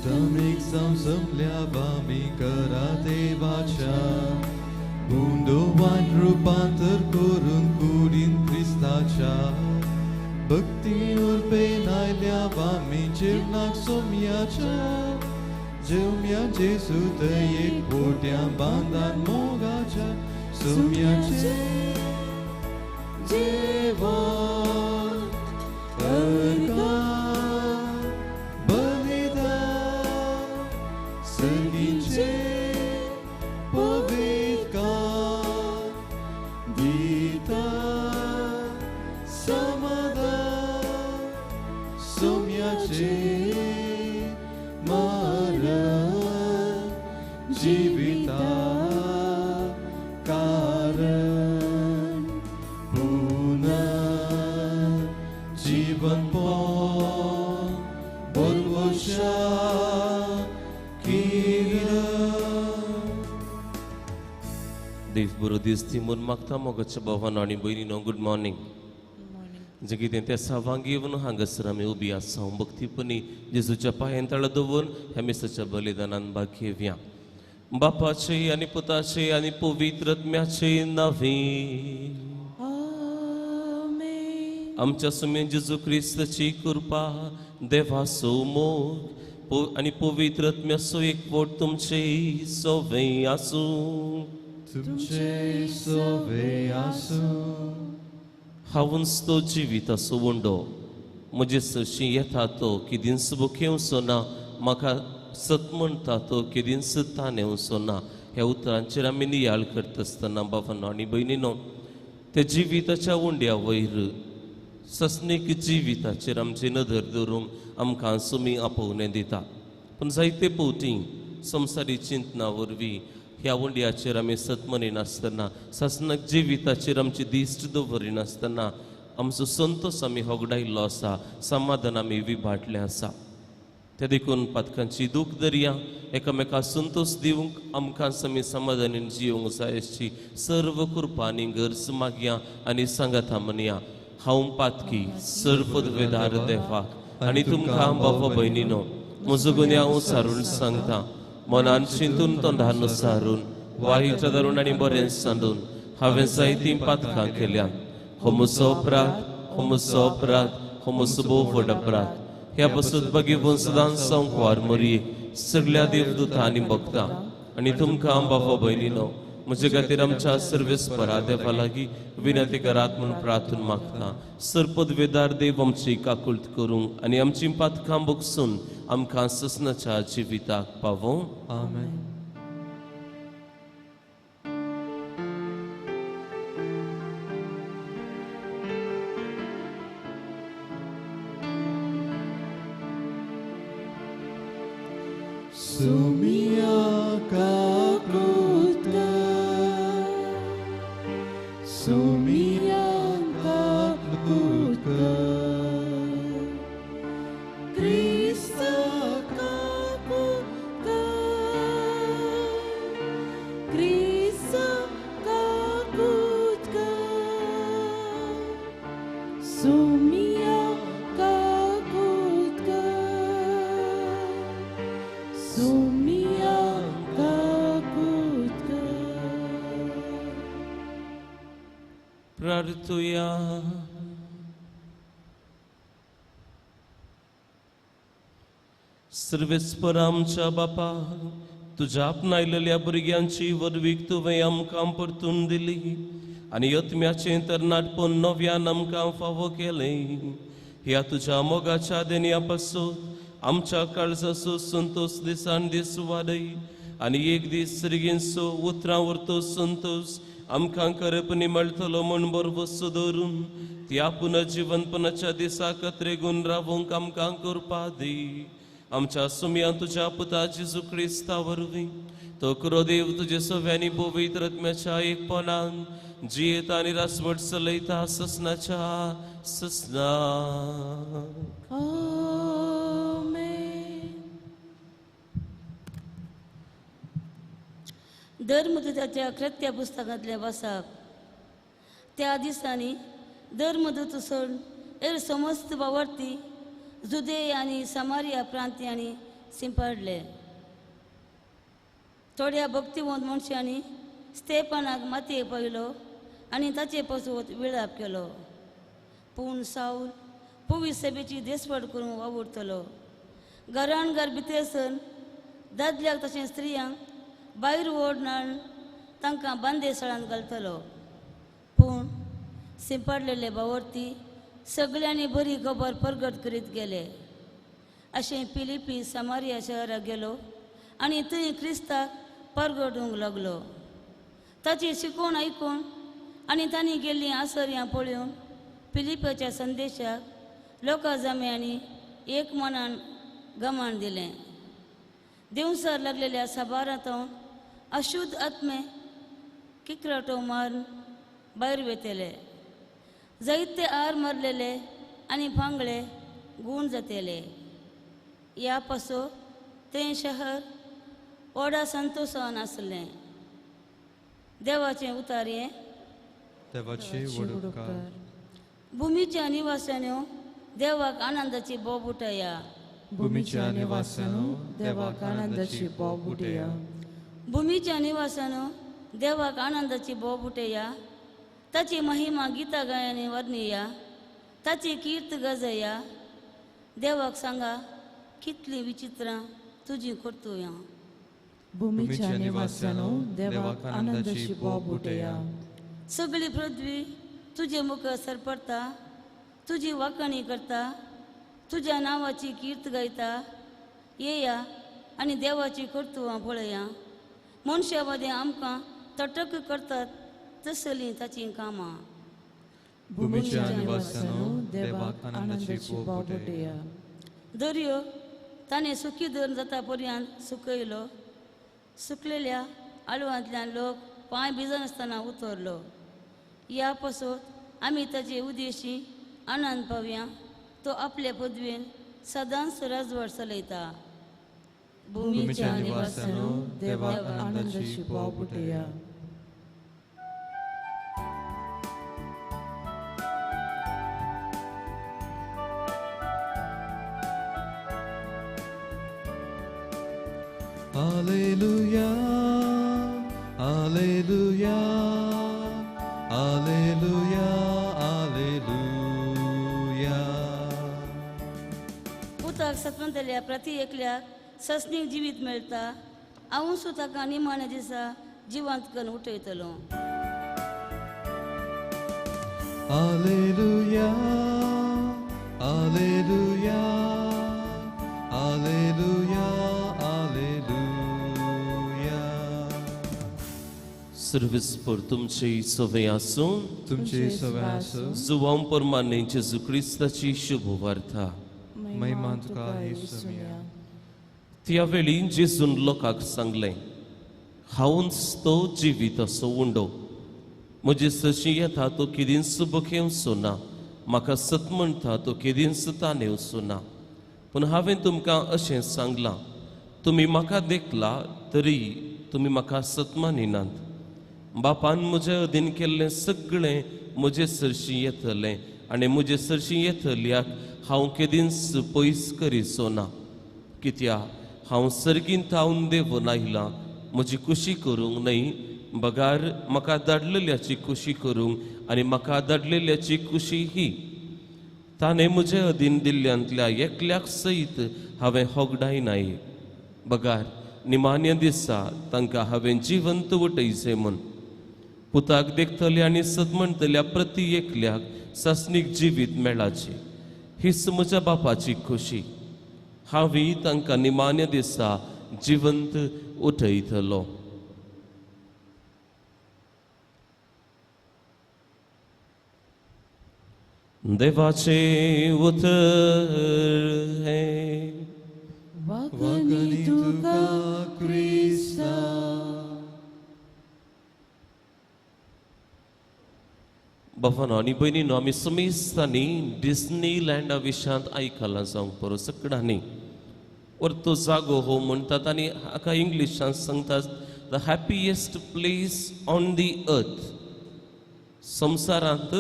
धार्मिक संपल्या वामी करा देवाच्या मूल्यवान रूपांतर करून कुडीन ख्रिस्ताच्या भक्ती उर्बेन आयल्या वामी जीवनाक सोम्याच्या जेवम्या जेसू दयेक पोट्या बांदान मोगाच्या सोम्याचे जेवण करता सर्गीचे पवित्र गीता समाधान सोम्याचे मरण जीविता कारण पुन्हा जीवन बोलवशा देव बरो दीस तिमून मागता मोगाच्या भावानो आनी भयणीनो गुड मॉर्निंग जे कितें त्या सावांग येवन हांगासर आमी उबी आसा भक्तीपणी जेजूच्या पांयां तळा दवरून ह्या मिसाच्या बलिदानान भाग घेवया बापाचे आनी पुताचे आनी पवित्र आत्म्याचे नांवे आमच्या सुमेन जेजू क्रिस्ताची कृपा देवाचो मोग आनी पवित्र आत्म्याचो एकवट तुमचे सोवे आसूं तुमचे सोवे आसूं हांव तो जिविताचो वंडो म्हजे सरशी येता तो केदींच बुकेवचो ना म्हाका सत म्हणटा तो केदींच ताणेवचो ना ह्या उतरांचेर आमी नियाळ करता आसतना बाबांनो आनी भयणीनो त्या जिविताच्या वंड्या वयर सस्नीक जिविताचेर आमची नदर दवरूंक आमकां सुमी आपोवणें दिता पूण जायते फावटी संवसारी चिंतना वरवीं ह्या वंड्याचेर आमी सत म्हणिनासतना सस्नक जिविताचेर आमची दिश्ट दवरिनासतना आमचो संतोष आमी होगडायिल्लो आसा समाधान आमी विभाटलें आसा त्या देखून पातकांची दूख दर्या एकामेकाक संतोष दिवंक आमकांच आमी समाधानान जिवंक जाय अशी सर्व कृपा आनी गरज मागया आनी सांगाता म्हणया हांव पातकी सर्वपदवेदार देवाक आनी तुमकां बाबा भयणीनो म्हजो गुन्यांव हांव सारून सांगता मनान चिंतून तोंडान सारून वाईट धरून आनी बरें सांडून हांवें जायतीं पातकां केल्यां हो म्हजो अपराध हो म्हजो अपराध हो म्हजो भोव व्हड अपराध ह्या बसत घेवन सदांच संकवार मरये सगळ्या देवदूतां आनी भक्तां आनी तुमकां बाबा भयणीनो म्हजे खातीर आमच्या सर्वेस्परा देवा लागीं विनंती करात म्हूण प्रार्थना मागता सर्पदवेदार देव आमची काकुळट करूंक आनी आमची पातकां भोगसून आमकां ससनाच्या जिविताक पावों आमेन Sumia kaklutka Sumia kaklutka Krista kaklutka Krista kaklutka Sumia kaklutka Sumia kaklutka प्रार्थुया सर्वेस्पर आमच्या बापा तुझ्या आपणायलेल्या भुरग्यांची वरवीक तुवें आमकां परतून दिली आनी यत्म्याचें तरणाटपण नव्यान आमकां फावो केलें ह्या तुझ्या मोगाच्या देण्या पासून आमच्या काळजाचो संतोष दिसान दीस वाडय आनी एक दीस सर्गेंचो उतरां उरतो संतोष आमकां करपणी मेळटलो म्हूण बरवसो दवरून त्या पुनर्जीवनपणाच्या दिसा कत्रेगून रावूंक आमकां करपा दी आमच्या सुमया तुझ्या पुता जेजू क्रिस्ता वरवीं तो करो देव तुजे सव्यांनी पवित्र आत्म्याच्या एकपणान जियेता आनी रासवट चलयता ससनाच्या ससना दर मुदताच्या कृत्या पुस्तकांतल्या वासाक त्या दिसांनी दर मुदत सण एर समस्त वावरती जुदे आनी समारिया प्रांती आनी शिंपडले. थोड्या भक्तिवंत मनशांनी स्तेफानाक मातयेक पयलो आनी ताचे पासून विळाप केलो. पूण साऊल पवित्र सभेची देसवड करून वावुरतलो. घरान घर भितर सर दादल्याक तशें स्त्रियांक भायर ओडनान तांकां बांदेसळांत घालतलो. पूण शिंपडलेले भावर्ती सगळ्यांनी बरी खबर परगट करीत गेले. अशें फिलिपी समारिया शहराक गेलो आनी थंय क्रिस्ताक परगटूंक लागलो. ताची शिकवण आयकून आनी तांणी गेल्लीं आसर्यां पळोवन फिलिपाच्या संदेशाक लोकां जम्यांनी एक मनान गमान दिलें. दिवसार लागलेल्या साबारांतून अशुद्ध आत्मे किकराटो मारून भायर वेतेले. जायते आर मारलेले आनी भांगडे गूण जातेले. ह्या पासो तें शहर व्हडा संतोशान आसलें. देवाचें उतार हें. देवाची वडणूकार. भुमीच्या निवासांनो देवाक आनंदाची बोब उठया. भूमीच्या निवासानो देवाक आनंदाची बोब उठया. भुमीच्या निवासांनो देवाक आनंदाची बोब उठया. ताची महिमा गिता गायनी वर्णिया. ताची कीर्त गजया. देवाक सांगा कितली विचित्रां तुजी करतुया. भूमीच्या निवासानो देवाक आनंदाची बोब उठया. सगळी पृथ्वी तुजे मुख सरपडता. तुजी वाखाणी करता. तुज्या नांवाची कीर्त गायता. येया आनी देवाची कर्तुवां पळया. मनशा मदें आमकां तटक करतात तसलीं ताचीं कामां. भूमीच्या निवासानो देवाक आनंदाची बोब उठया. दर्यो ताणें सुखी धरून जाता पर्यंत सुकयलो. सुकलेल्या आळवांतल्यान लोक पांय भिजन आसतना उतरलो. ह्या पासत आमी ताचे उदेशी आनंद पावया. तो आपले पदवेन सदांच राजवट चलयता. भूमीच्या निवासानो देवाक आनंदाची बोब उठया. Alleluia, Alleluia, Alleluia, Alleluia. पुताक सतवंतल्या प्रति एकल्याक ससनीक जिवीत मेळटा. हांव सुद्दां ताका निमाण्या दिसा जिवंत करून उठयतलो. Alleluia, Alleluia, Alleluia, Alleluia. सर्विस्पर तुमची सवय आसूं. तुमचे सवय आसूं. जुवांव परमाने जेजू क्रिस्ताची शुभ वार्ता. महिमा तुका येसुया. त्या वेळी जेजून लोकांक सांगलें, हांवूच तो जिवीत असो उंडो. म्हजे सशी येता तो केदींच बखेवचो ना. म्हाका सत म्हणटा तो केदींच ताणेवचो ना. पूण हांवें तुमकां अशें सांगलां, तुमी म्हाका देखला तरी तुमी म्हाका सत मानिनात. बापान म्हजे अधीन केल्लें सगळें म्हजे सरशी येतलें आनी म्हजे सरशी येतल्याक हांव केदींच पयस करीचो ना. कित्याक हांव सर्गीन थावन देवून आयलां म्हजी खुशी करूंक न्हय, बगार म्हाका धाडलेल्याची खुशी करूंक. आनी म्हाका धाडलेल्याची खुशी ही, ताणें म्हजे अधीन दिल्ल्यांतल्या एकल्याक सयत हांवें होगडायनाय. बगार निमाण्या दिसा तांकां हांवें जिवंत उठयचें म्हूण. पुताक देखतले आनी सत म्हणटल्या प्रति एकल्याक ससनीक जिवीत मेळाची. हीच म्हज्या बापाची खुशी. हांवें तांकां निमाण्या दिसा जिवंत उठयतलो. देवाचे उतर हे. वागणी तुका क्रिस्ता. बाबानो आनी भयणीनो, आमी समेस्तांनी डिस्नी लँडा विशांत आयकलां जावंक बरो सगळ्यांनी. वर तो जागो हो म्हणटात आनी हाका इंग्लिशांत सांगतात द हॅपियेस्ट प्लेस ऑन दी अर्थ. संवसारांत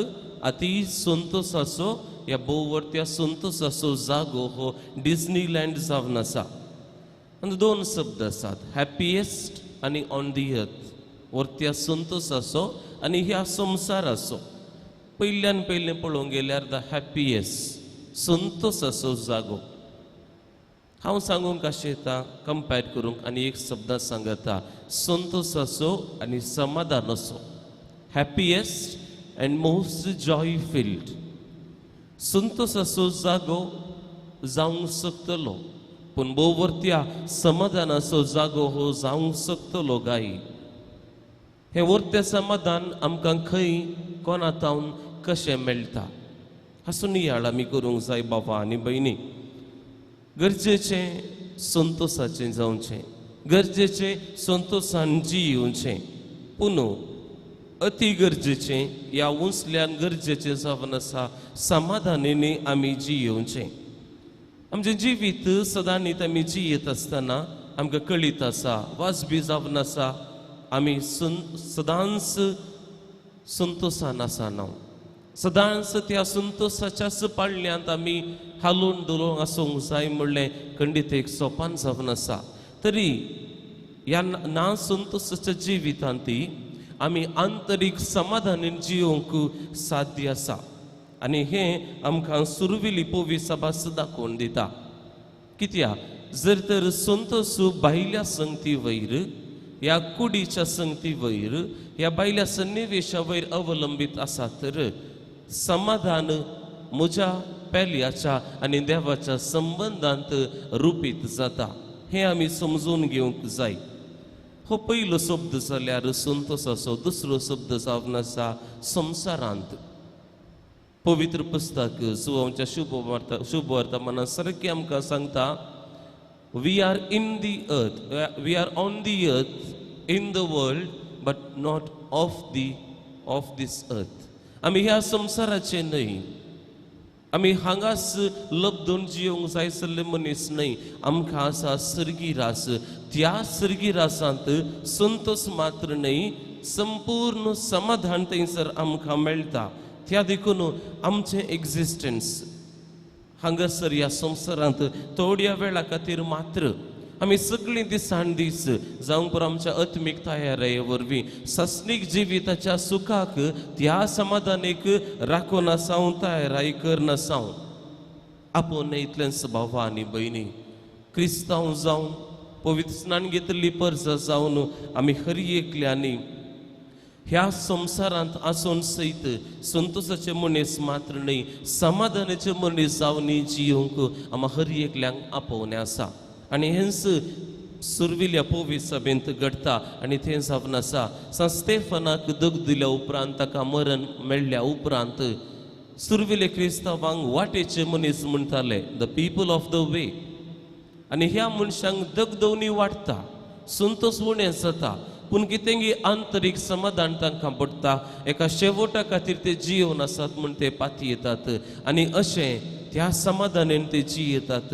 अति संतोशाचो ह्या भोववर्त्या संतोशाचो जागो हो डिस्नी लँड जावन आसा. आनी दोन शब्द आसात, हॅपिएस्ट आनी ऑन दी अर्थ. वरत्या संतोष आसो आनी ह्या संवसार आसो. पयल्यान पयलें पळोवंक गेल्यार द हॅपिएस्ट, संतोष आसो जागो. हांव सांगूंक कशें येता कंपेर करूंक आनी एक शब्द सांगता, संतोष आसो आनी समाधान असो. Happiest and most Joy field. Santosh असो जागो जावंक शकतलो, पूण भोवरत्या समाधानाचो जागो हो जावंक शकतलो गाय. हे वर्तें समाधान आमकां खंय कोणातावन कशें मेळटा हातून नियाळ आमी करूंक जाय बाबा आनी भयणी. गरजेचें संतोषाचें जावचें, गरजेचें संतोषान जियोवचें, पूण अति गरजेचें ह्या उंचल्यान गरजेचें जावन आसा समाधानांनी आमी जियोवचें. आमचें जिवीत सदां न्हीद आमी जियेत आसतना आमकां कळीत आसा वाजबी जावन आसा आमी सदांच संतोषान आसाना. सदांच त्या संतोषाच्याच पाळण्यांत आमी हालून धरून आसूंक जाय म्हणलें खंडीत एक सोपान जावन आसा. तरी ह्या ना संतोषाच्या जिवितांत आमी आंतरीक समाधानान जियोवंक साध्य आसा. आनी हें आमकां सुरविली पोवी सभास दाखोवन दिता. कित्याक जर तर संतोष भायल्या संगती वयर, ह्या कुडीच्या संगती वयर, ह्या भायल्या सन्निवेशा वयर अवलंबीत आसा तर समाधान म्हज्या पेल्याच्या आनी देवाच्या संबंधांत रुपीत जाता. हें आमी समजून घेवंक जाय. हो पयलो शब्द जाल्यार संतोषाचो. दुसरो शब्द जावन आसा संवसारांत. पवित्र पुस्तक सुवांच्या शुभ वर्तमानांत सारकें आमकां सांगता, वी आर इन दी अर्थ, we R on the earth in the world but not of these earth. आमी ह्या संवसाराचे न्हय, आमी हांगाच लबदून जियोंक जाय आसले मनीस न्हय. आमकां आसा सर्गी रास. त्या सर्गी रासांत संतोष मात्र न्हय, संपूर्ण समाधान थंयसर आमकां मेळटा. त्या देखून आमचें एक्झिस्टन्स हांगासर ह्या संवसारांत थोड्या वेळा खातीर मात्र आमी सगळीं दिसान दीस जावंक पुरो आमच्या आत्मीक तयारे वरवीं सस्नीक जिविताच्या सुखाक त्या समाधानीक राखून आसांव तयाराय करन आसांव. आपूण इतलेंच भावा आनी भयणी, क्रिस्तांव जावन पवित्र स्नान घेतली पर्स जावन आमी हर एकल्यांनी ह्या संवसारांत आसून सयत संतोषाचे मनीस मात्र न्हय, समाधानाचे मनीस जावन जियोंक आमी हर एकल्यांक आपोवने आसा. आनी हेंच सुरविल्या पोवी सभेंत घडटा. आनी थंय जावन आसा स्तेफनाक दूख दिल्या उपरांत, ताका मरण मेळ्ळ्या उपरांत सुरविले क्रिस्तांवांक वाटेचे मनीस म्हणटाले, the people of the way. आनी ह्या मनशांक दगदवणी वाडटा, संतोष उणें जाता, पूण कितेंगी आंतरीक समाधान तांकां पडटा. एका शेवटा खातीर ते जियोन आसात म्हूण ते पाती येतात. आनी अशें त्या समाधानान ते जियेतात.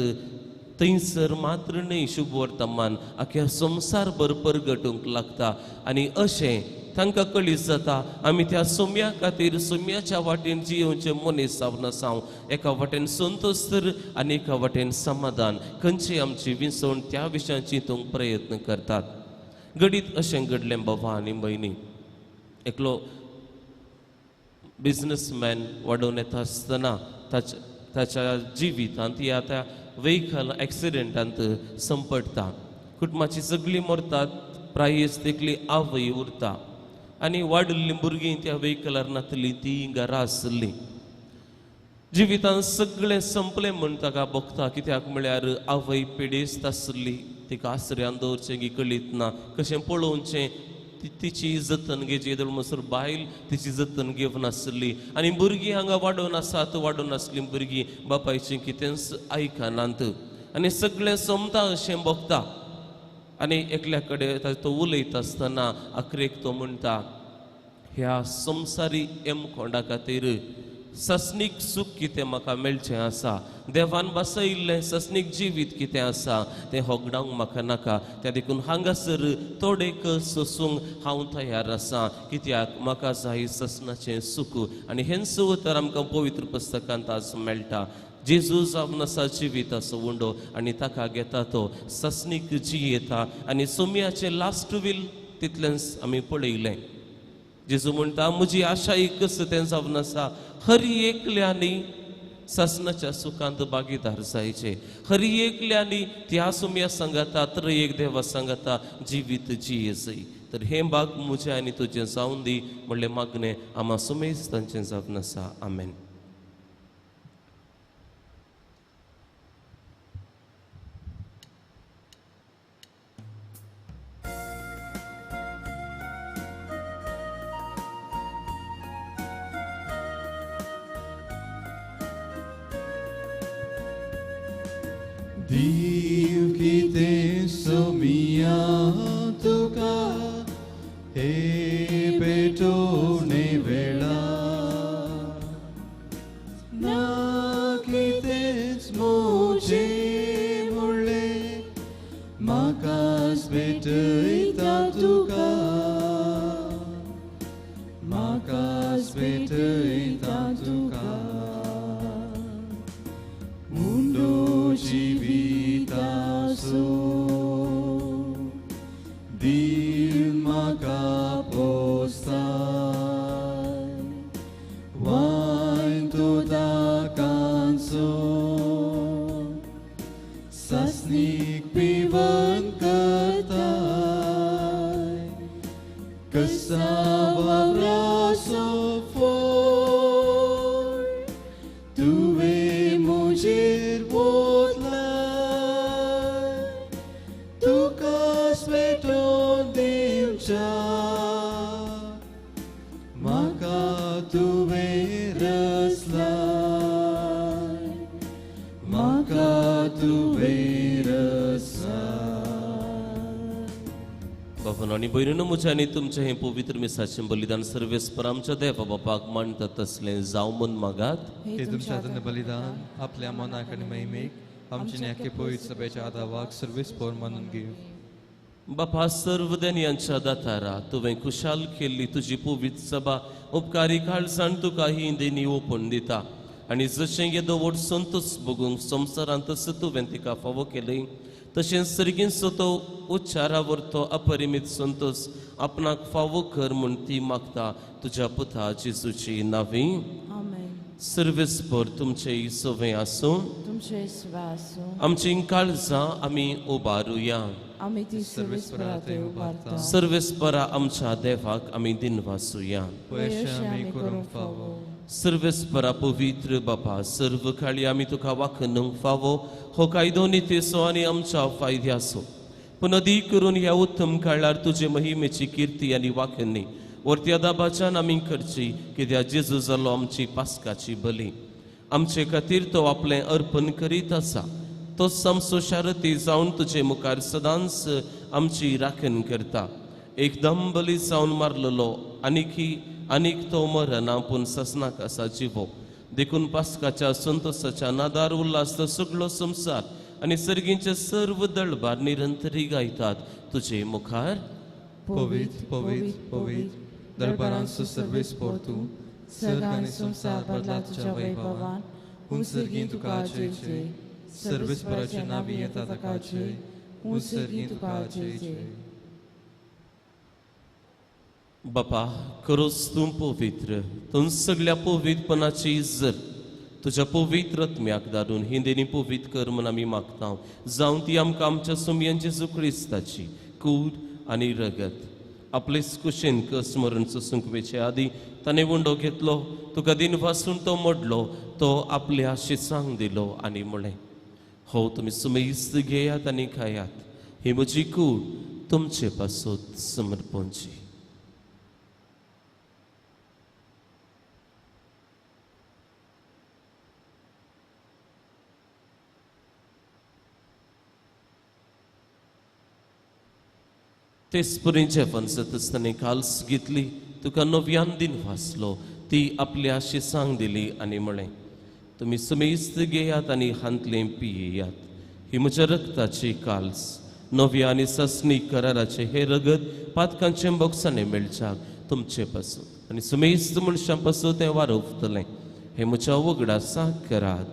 थंयसर मात्र न्हय शुभ वर्तमान आख्या संवसारभर परगटूंक लागता. आनी अशें तांकां कळीत जाता आमी त्या सोम्या खातीर सोम्याच्या वाटेन जियोवचे मनीस जावन आसांव. एका वाटेन संतोष तर आनी एका वाटेन समाधान. खंयची आमची विसवण त्या विशयान चिंतूंक प्रयत्न करतात. घडीत अशें घडलें बाबा आनी भयणी. एकलो बिझनसमॅन वाडोवन येता आसतना ताच्या जिवितांत ह्या त्या व्हेकल एक्सिडेंटांत संपडटा. कुटुंबाची सगळीं मरतात, प्रायस तेकली आवय उरता. आनी वाडिल्लीं भुरगीं त्या व्हेकलार नातलीं, तीं घरा आसलीं. जिवितांत सगळें संपलें म्हूण ताका भोगता. कित्याक म्हळ्यार आवय पिडेस्त आसली, तिका आसऱ्यान दवरचें की कळीत ना, कशें पळोवचें, तिची जतन घेवची म्हणसर बायल तिची जतन घेवन आसली. आनी भुरगीं हांगा वाडोवन आसात, वाडोवन आसलीं भुरगीं बापायचें कितेंच आयकनात. आनी सगळें सोमता अशें भोगता. आनी एकल्या कडेन तो उलयता आसतना आखरेक तो म्हणटा, ह्या संवसारी एमखोंडा खातीर सस्नीक सूख कितें म्हाका मेळचें आसा, देवान बसयिल्लें सस्नीक जिवीत कितें आसा तें होगडावंक म्हाका नाका. त्या देखून हांगासर थोडेक सोसूंक हांव तयार आसां. कित्याक म्हाका जाय ससनाचें सूख. आनी हेंच उतर आमकां पवित्र पुस्तकांत आज मेळटा. जेजू जावन आसा जिवीत असो उंडो आनी ताका घेता तो ससनीक जी येता आनी सुमयाचें लास्ट वील तितलें आमी पळयलें. जेजू म्हणटा म्हजी आशा एकच तें जावन आसा, हरी एकल्यांनी ससनाच्या सुखांत भागीदार जायचे, हरी एकल्यांनी त्या सुमया सांगाता तर एक देवा सांगाता जिवीत जियेजय. तर हे भाग म्हजें आनी तुजें जावन दी म्हणलें मागणें आम्हा सुमेस्तांचें जावन आसा. आमेन. Div kite somia tuka he beto ne vela na kite moje mulle makas bete ita tuka makas bete ita tuka mundo Civitaso Dil makapostai Wain toda canzon Sasnik pivan kertai Kesava braso foi Tuve mujir maka tu bereslai maka tu bereslai. बाबांनो आनी भयणीनो म्हजें आनी तुमचें हें पवित्र मिसाचें बलिदान सर्वेस्पर आमच्या देवा बापाक मानता तसलें जावं म्हूण मागात. हे तुमच्या हातान बलिदान आपल्या मनाक आनी महिमेक आमचे नेके पवित्र सभेच्या आदावाक सर्वेस्पर मानून घेव. बापा सर्वदेनियांच्या दातारा तुवें खुशाल केल्ली तुजी पवित्र सभा उपकारी काळजाण तुका ही देणी ओपून दिता आनी जशें येदो व्हड संतोश भोगूंक संवसारांत तसो तुवें तिका फावो केली तशें सर्गींचो तो उच्चारावर तो अपरिमीत संतोश आपणाक फावो कर म्हूण ती मागता तुज्या पुता जेजूची नांवी. सर्वेस्पर तुमचे सोवें आसूं आमची काळजां आमी उबारुया. सर्वेस्परा आमच्या देवाक आमी दिनवासुया. सर्वेस्परा पवित्र बापा सर्व काळी आमी तुका वाखणूंक फावो हो कायदो नितेसो आनी आमच्या फायद्याचो पूण अदीक करून ह्या उत्तम काळार तुजे महिमेची कीर्ती आनी वाखणी वर्त्या दाबाच्यान आमी करची कित्याक जेजू जालो आमची पास्काची बली. आमचे खातीर तो आपलें अर्पण करीत आसा. तो आमचो शारती जावन तुजे मुखार सदांच आमची राखण करता. एकदम बली जावन मारलेलो आनीक तो मरना पूण ससनाक आसा जिवो देखून पास्काच्या संतोशाच्या नादार उल्हास सगळो संवसार आनी सर्गींचे सर्व दळबार निरंतरी गायतात तुजे मुखार. पवित्र पवित्र पवित्र दरबारांचो सर्वेस्पर तूं सर्ग आनी संवसार भरला तुज्या वैभवान पूण सर्गीं तुका जय जय सर्वेस्पराचे नांवी येता ताका जय पूण सर्गीं तुका जय जय. बापा खरोच तूं पवित्र तूं सगळ्या पवित्रपणाची इज्जत तुज्या पवित्र आत्म्याक धाडून ही देणी पवित्र कर म्हूण आमी मागता जावं ती आमकां आमच्या सुमयान जेजू क्रिस्ताची कूड आनी रगत आपलेच कुशेन स्मरण सुंकवेचे आदी ताणें उंडो घेतलो तुका दिन वासून तो मोडलो तो आपल्या शिसांक दिलो आनी म्हळें हो तुमी सुमेस्त घेयात आनी खायात ही म्हजी कूड तुमचे पासून समर्पणची. तेच परी जेवण जाता आसतना काल्स घेतली तुका नव्यान दिन वाचलो ती आपल्या शिसांक दिली आनी म्हळें तुमी सुमेस्त घेयात आनी हांतलें पियेयात ही म्हज्या रक्ताची काल्स नव्या आनी ससनी कराराचे हे रगत पातकांचे बोक्सांनी मेळच्याक तुमचे पासून आनी सुमेस्त मनशां पासून तें वारोवतलें हे म्हज्या वगडा साक करात.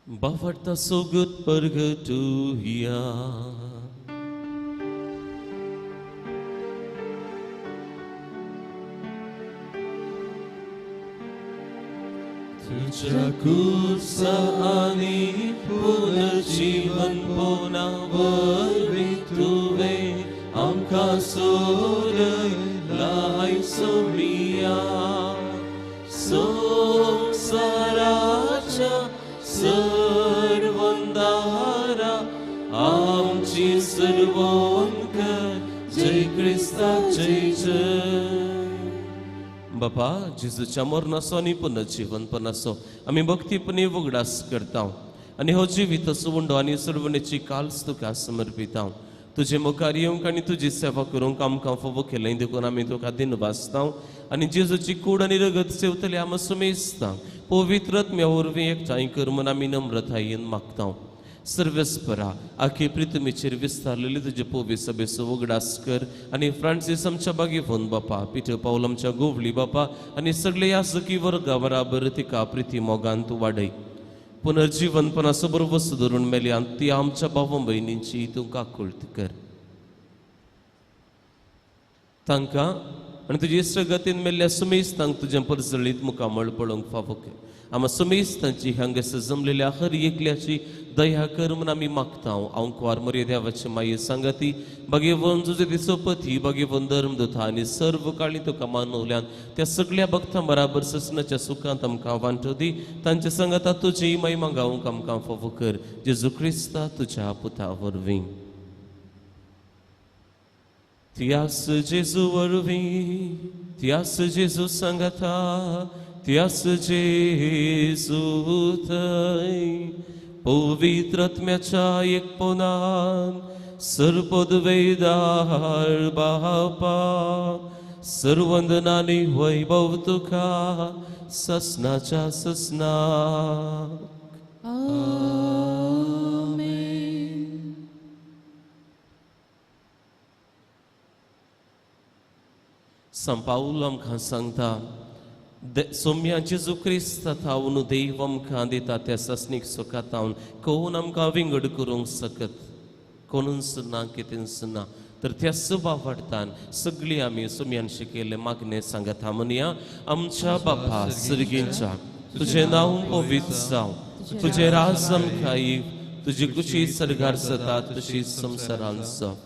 Bavarta so good purgatoria. तुझ्या कुर्सानी पुनर्जीवन पोनावर तुवे आमकां सोडलाय सोमिया संसाराच्या सर्वंदारा आमची सर्वोंकर जय क्रिस्ता जय जय. बापा जेजूच्या मरणाचो आनी पुनर्जीवनपणाचो आमी भक्तीपणे वगडास करता आनी हो जिवीत सुवंडो आनी सर्वणेची काल्स तुका समर्पिता. तुजे मुखार येवंक आनी तुजी सेवा करूंक आमकां फोव केलें देखून आमी तुका दिनवासता आनी जेजूची कूड आनी रगत सेवतले आमी सुमेजता. पवित्र आत्म्या वरवीं एकठांय कर म्हूण आमी नम्रतायेन मागता. सर्वेस्परा आखे प्रितमेचेर विस्तारलेले तुजे पोवी सभेचो वगडास कर आनी फ्रांसीस आमच्या बागेवन बापा पिटर पावल आमच्या गोवळी बापा आनी सगळे याजकी वर्गा बराबर तिका प्रिती मोगान तूं वाडय. पुनर्जीवनपणाचो बरोबर सुदरून मेल्यान ती आमच्या भावां भयणींची तूं काकुळट कर. तांकां आनी तुजे इश्ट गतीन मेल्ल्या सुमेस्तांक तुजें परजळीत मुखामळ पळोवंक फावो कर. आमी सुमेस्तांची हांगासर जमलेल्या हर एकल्याची दया कर म्हूण आमी मागता. हांव कुंवार मर्या देवाची माये सांगाती भगेवन तुजे दिसोपती भगेवन धर्मदूता आनी सर्व काळी तुका मानवल्यान त्या सगळ्या भक्तां बराबर ससनाच्या सुखांत आमकां वांटो दी. तांच्या संगता तुजी महिमा गावंक आमकां फावो कर. जेजू क्रिस्ता तुज्या पुता वरवीं. तियास जेजू वरवीं तियास जेजू सांगता तियास जेजू थंय पवित्र आत्म्याच्या एकपणान सर्वपदवेदार बापा सर्वंदनानी वैभव तुका ससनाच्या ससना. संपाऊल आमकां सांगता सोम्या जेजू क्रिस्त थावन देव आमकां दिता त्या ससनीक सुखातावन कोण आमकां विंगड करूंक सकत कोणूच ना कितेंच ना. तर त्या सुवावडतान सगळीं आमी सोम्यान शिकयलें मागणें सांगता म्हणया. आमच्या बापा सर्गींच्या तुजें नांव पवित्र जावं तुजें राज आमकां येव तुजी कुशी सरगार जाता तशी संवसारांत जावं.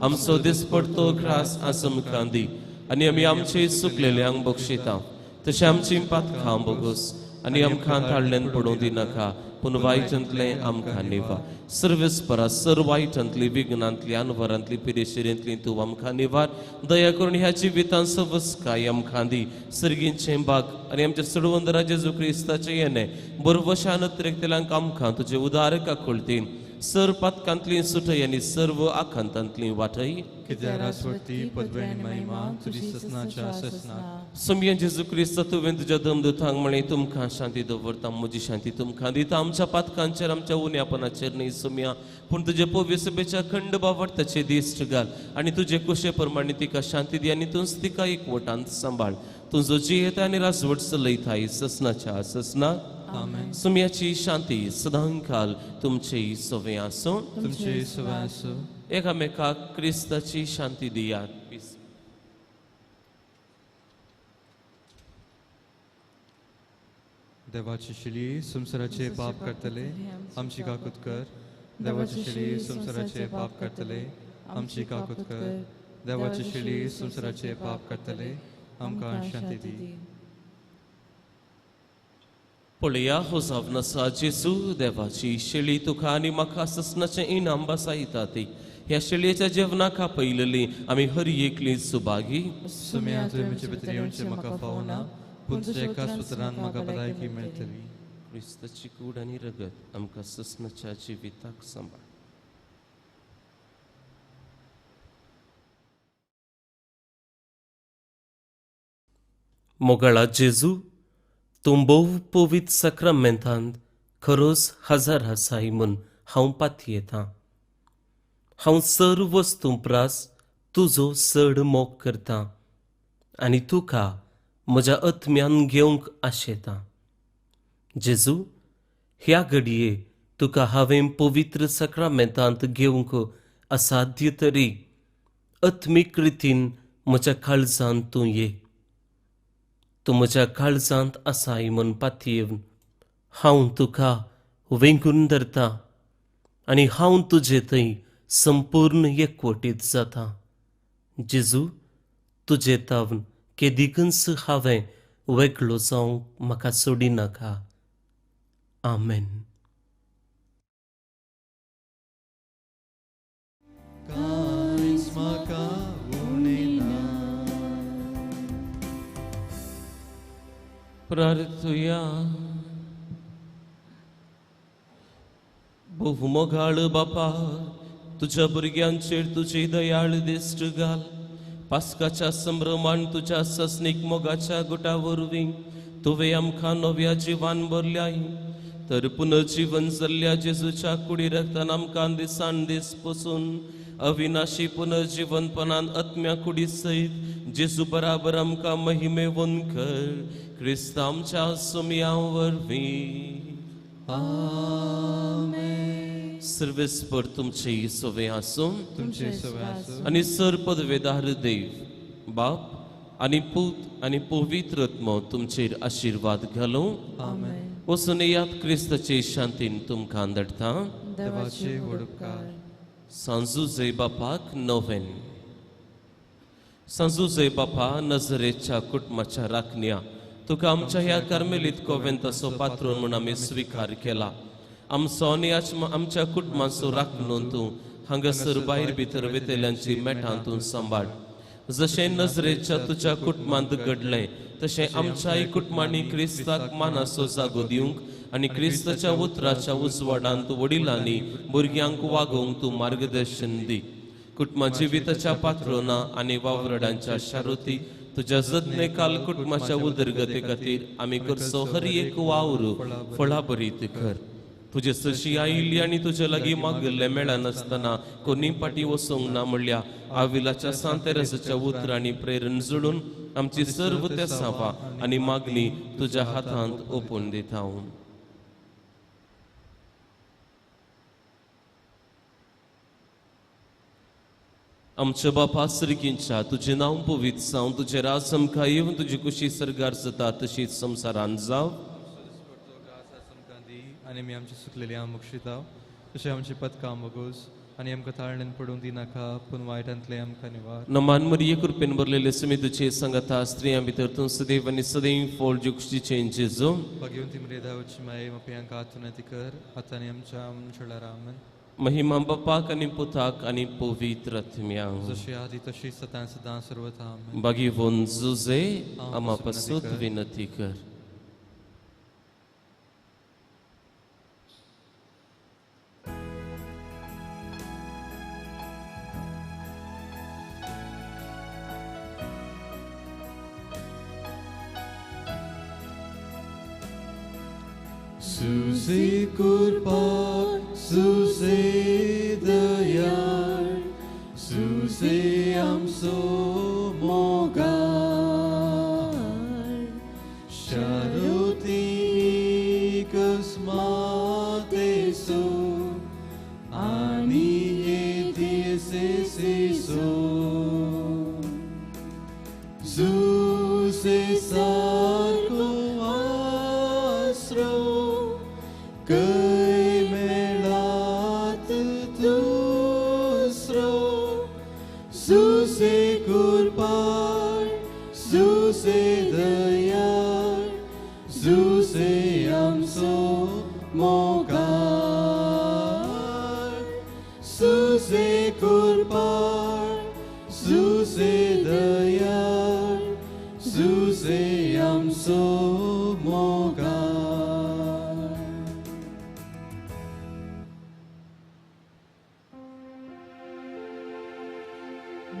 आमचो दिसपडतो ग्रास आज आमकां दी आनी आमी आमचे सुकलेल्यांक बक्षिता तशें आमची पातकां बोगोस आनी आमकां ताळ्यान पडूं दिनाका पूण वायटांतलें आमकां निवा. सर्वेस्परा सर्व वायटांतली विघ्नांतली अनवरांतली पिडेशिरेंतली तूं आमकां निवार. दया करून ह्या जिवितांत सवस्काय आमकां दी. सर्गींचें बाग आनी आमच्या सडवंदरा जेजू क्रिस्ताचें येणें बरोवशान तेलांक आमकां तुजे उदार काकुळटीन सर पातकांतली सुटय आनी सर्व आखांतांतली वाटय. कित्याक राजवटी पदवी आनी महिमा तुजी ससनाच्या ससना. सोम्या जेजू क्रिस्त तुवें तुज्या धर्मदूतांक म्हळें तुमकां शांती दवरता म्हजी शांती तुमकां दिता. आमच्या पातकांचेर आमच्या उण्यापणाचेर न्ही सोम्या पूण तुजे पवित्र सभेच्या खंड बावडताचे दिश्ट घाल आनी तुजे कुशे प्रमाणे तिका शांती दी आनी तूंच तिका एकवटांत सांबाळ. तुजो जियेता आनी राजवट चलयताय ससनाच्या ससना. सोम्याची शांती सदांकाल तुमचे सवे आसूं. तुमचे सवे आसूं. एकामेकाक क्रिस्ताची शांती दियात. देवाची शिली संसाराचे पाप करतले आमची काकूत कर. देवाची शिली संसाराचे पाप करतले आमची काकूत कर. देवाची शिली संसाराचे पाप करतले आमकां शांती दी. पळया हो जावनासा जेजू देवाची शेळी तुका आनी म्हाका ससनाचें इनाम बसायता ती. ह्या शेळयेच्या जेवणाका पयलली आमी हर एकली सुभागी. सुम्या तुवें म्हजे भितर येवचें म्हाका फावना पूण तुज्या एका सुत्रान म्हाका भलायकी मेळटली. क्रिस्ताची कूड आनी रगत आमकां ससनाच्या जिविताक सांबाळ. मोगाळा जेजू तूं भोव पवित्र सक्रामेंतांत खरोच हजार आसाय म्हूण हांव पातयेतां. हांव सर्व वस्तू प्रास तुजो चड मोग करतां आनी तुका म्हज्या आत्म्यान घेवंक आशेतां. जेजू ह्या घडये तुका हांवें पवित्र सक्रामेंतांत घेवंक असाध्य तरी आत्मीक रितीन म्हज्या काळजांत तूं ये. तूं म्हज्या काळजांत आसाय म्हूण पातयेवन हांव तुका वेंगून धरतां आनी हांव तुजे थंय संपूर्ण एकवटीत जाता. जेजू, तुजे तावन केदिकच हांवें वेगळो जावंक म्हाका सोडी नाका. आमेन. कांयच म्हाका उणेना. प्रार्थुया. बहुमोगाळ बापा, तुझ्या भुरग्यांचेर तुजी दयाळ दिश्ट घाल. पास्काच्या संभ्रमान तुझ्या ससनीक मोगाच्या गुटा वरवीं तुवें आमकां नव्या जिवान भरल्याय. तर पुनर्जीवन जाल्ल्या जेजूच्या कुडी रक्तान आमकां दिसान दीस पसून अविनाशी पुनर्जीवनपणान आत्म्या कुडी सयत जेजू बराबर आमकां महिमेवन कर. क्रिस्त आमच्या सुमया वरवीं. आमेन. सर्वेस्पर तुमचे सोवे आसूं. तुमचे सवय आसूं. आणि सर पदवेदार देव बाप आणि पूत आणि पवित्र आत्मो तुमचेर आशीर्वाद घालूं. आमेन. वचून येयात क्रिस्ताचे शांतीन तुमकां धाडटा. देवाचे व्हड उपकार. सांजुजे बापाक नोवेन. सांजुजे बापा, नजरेच्या कुटुंबाच्या राखण्या तुका आमच्या ह्या कार्मेलीत कोवेंताचो पात्रोन म्हूण आमी स्वीकार केला. आमचो आनी आमच्या कुटुंबाचो राखणून तूं हांगासर भायर भितर वेतेल्यांची मेटां तूं सांबाळ. जशें नजरेच्या तुज्या कुटुंबांत घडलें तशें आमच्याय कुटुंबांनी क्रिस्ताक मानाचो जागो दिवंक आनी क्रिस्ताच्या उतराच्या उजवाडांत वडिलांनी भुरग्यांक वागोवंक तूं मार्गदर्शन दी. कुटुंबा जिविताच्या पात्रोना आनी वावरड्यांच्या शारुती तुज्या जतने काल कुटुंबाच्या उदरगते खातीर आमी करचो हर एक वावर फळां बरीत कर. तुजे सशी आयिल्ली आनी तुजे लागीं मागल्ले मेळनासतना कोणी पाटी वसोंक ना म्हणल्या आविलाच्या सांतेरसाच्या उतरांनी प्रेरण जोडून आमची सर्व तेसावां आनी मागणी तुज्या हातांत ओपून दिता. आमच्या बापा सर्गींच्या तुझे नांव पवित्र जावं. तुझे राज आमकां येवन तुजी कुशी सरगार जाता तशीच संवसारांत जावं. आनी आमी आमची सुकलेली मुक्षिता तशें आमची पदकां मोगोस आनी आमकां ताळणेन पडूंक दिनाका पूण वायटांतले आमकां निवार. नमान मरिये कृपेन भरलेले समितीचे संगता स्त्रियां भितर तूं सदैव आनी सदैव फळ जुगशीचे जेजू. भाग्यवंती मर्यादावची माये मपयांक आतुनती कर आतां आनी आमच्या मनशाळा रामन. महिमा बापाक आनी पुताक आनी पवित्र आत्म्याक. जशी आदी तशी सदां सदां सर्वथा आमेन. भाग्यवन जुजे आमा पासून विनंती कर. Suze kurban, Suze dayar, Suze amso mogar, Sharuti kasmate so, ani yedise so, Suze sarko asro. Kay melat dusro, Suze kurban, Suze dayar, Suze amso mogar, Suze kurban, Suze dayar, Suze amso mogar.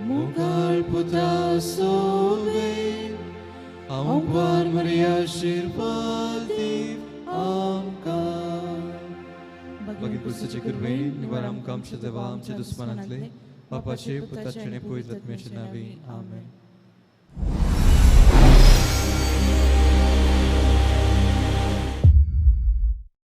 Mogar putra sove, amquar Maria shirvati amkar. Bagin pustache kurvei, nivaram kam shadeva amche dusmanantle, papache putache ne poizat me shinavi. Amen.